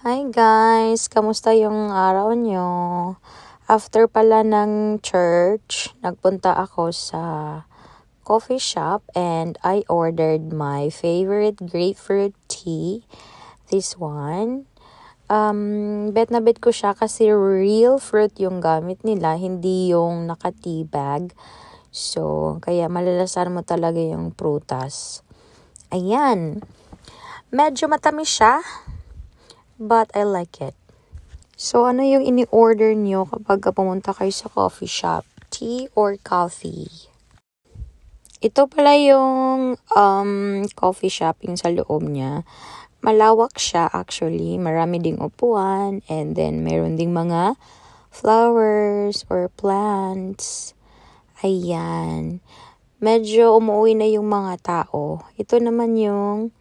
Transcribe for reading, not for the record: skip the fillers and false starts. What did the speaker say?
Hi guys! Kamusta yung araw nyo? After pala ng church, nagpunta ako sa coffee shop and I ordered my favorite grapefruit tea. This one. Bet na bet ko siya kasi real fruit yung gamit nila, hindi yung naka-tea bag. So, kaya malalasan mo talaga yung prutas. Ayan. Medyo matamis siya, but I like it. So, ano yung ini-order nyo kapag pumunta kayo sa coffee shop? Tea or coffee? Ito pala yung coffee shop yung sa loob niya. Malawak siya actually. Marami ding upuan. And then, meron ding mga flowers or plants. Ayan. Medyo umuwi na yung mga tao. Ito naman yung